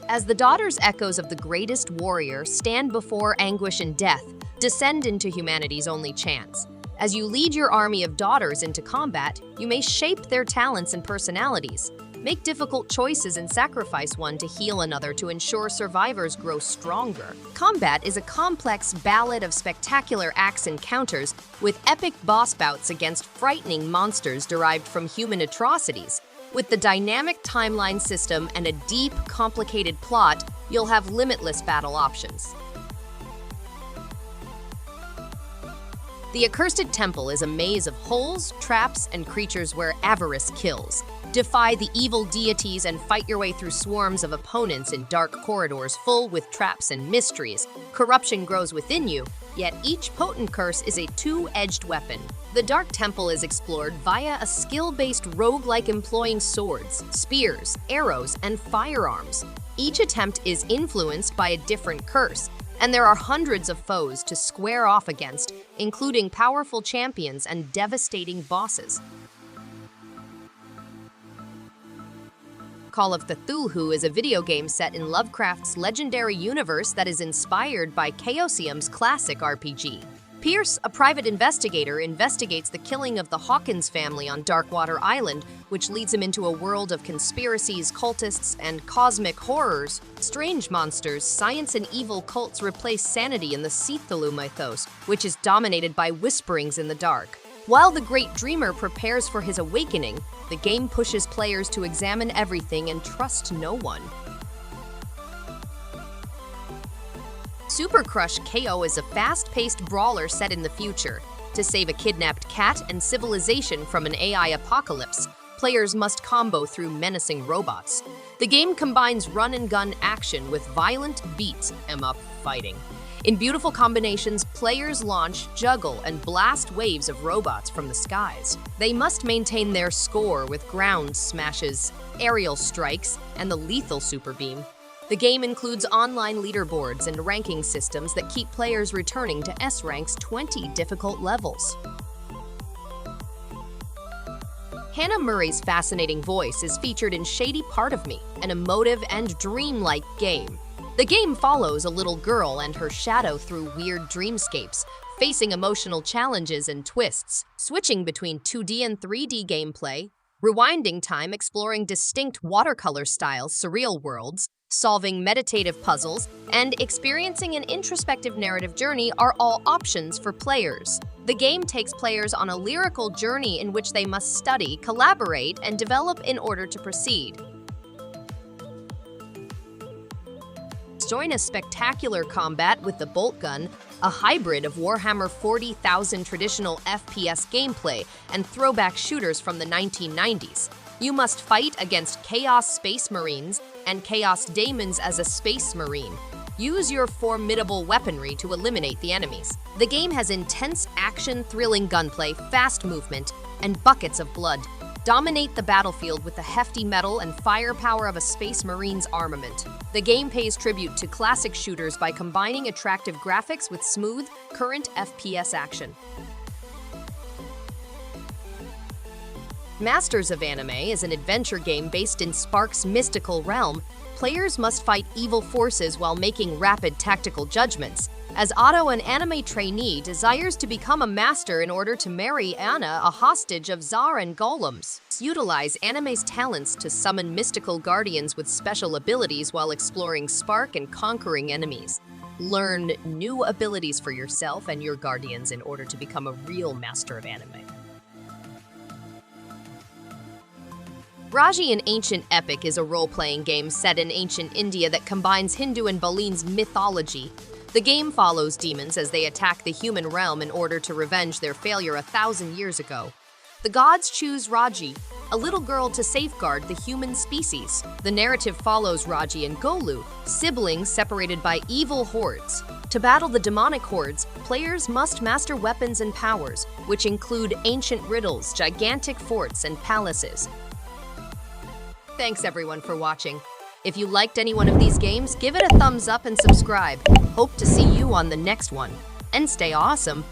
As the daughters echoes of the greatest warrior stand before anguish and death, descend into humanity's only chance. As you lead your army of daughters into combat, you may shape their talents and personalities, make difficult choices and sacrifice one to heal another to ensure survivors grow stronger. Combat is a complex ballad of spectacular axe encounters with epic boss bouts against frightening monsters derived from human atrocities. With the dynamic timeline system and a deep, complicated plot, you'll have limitless battle options. The Accursed Temple is a maze of holes, traps, and creatures where avarice kills. Defy the evil deities and fight your way through swarms of opponents in dark corridors full with traps and mysteries. Corruption grows within you, yet each potent curse is a two-edged weapon. The Dark Temple is explored via a skill-based roguelike employing swords, spears, arrows, and firearms. Each attempt is influenced by a different curse, and there are hundreds of foes to square off against, including powerful champions and devastating bosses. Call of Cthulhu is a video game set in Lovecraft's legendary universe that is inspired by Chaosium's classic RPG. Pierce, a private investigator, investigates the killing of the Hawkins family on Darkwater Island, which leads him into a world of conspiracies, cultists, and cosmic horrors. Strange monsters, science, and evil cults replace sanity in the Cthulhu mythos, which is dominated by whisperings in the dark. While the Great Dreamer prepares for his awakening, the game pushes players to examine everything and trust no one. Super Crush KO is a fast-paced brawler set in the future. To save a kidnapped cat and civilization from an AI apocalypse, players must combo through menacing robots. The game combines run-and-gun action with violent beat-em-up fighting. In beautiful combinations, players launch, juggle, and blast waves of robots from the skies. They must maintain their score with ground smashes, aerial strikes, and the lethal super beam. The game includes online leaderboards and ranking systems that keep players returning to S-Rank's 20 difficult levels. Hannah Murray's fascinating voice is featured in Shady Part of Me, an emotive and dreamlike game. The game follows a little girl and her shadow through weird dreamscapes, facing emotional challenges and twists, switching between 2D and 3D gameplay, rewinding time exploring distinct watercolor styles, surreal worlds, solving meditative puzzles, and experiencing an introspective narrative journey are all options for players. The game takes players on a lyrical journey in which they must study, collaborate, and develop in order to proceed. Join a spectacular combat with the Boltgun, a hybrid of Warhammer 40,000 traditional FPS gameplay and throwback shooters from the 1990s. You must fight against Chaos Space Marines and Chaos Daemons as a Space Marine. Use your formidable weaponry to eliminate the enemies. The game has intense action, thrilling gunplay, fast movement, and buckets of blood. Dominate the battlefield with the hefty metal and firepower of a Space Marine's armament. The game pays tribute to classic shooters by combining attractive graphics with smooth, current FPS action. Masters of Anime is an adventure game based in Spark's mystical realm. Players must fight evil forces while making rapid tactical judgments. As Otto, an anime trainee, desires to become a master in order to marry Anna, a hostage of Tsar and golems. Utilize Anime's talents to summon mystical guardians with special abilities while exploring Spark and conquering enemies. Learn new abilities for yourself and your guardians in order to become a real master of anime. Raji, an ancient epic, is a role-playing game set in ancient India that combines Hindu and Balinese mythology. The game follows demons as they attack the human realm in order to revenge their failure 1,000 years ago. The gods choose Raji, a little girl to safeguard the human species. The narrative follows Raji and Golu, siblings separated by evil hordes. To battle the demonic hordes, players must master weapons and powers, which include ancient riddles, gigantic forts, and palaces. Thanks everyone for watching. If you liked any one of these games, give it a thumbs up and subscribe. Hope to see you on the next one. And stay awesome!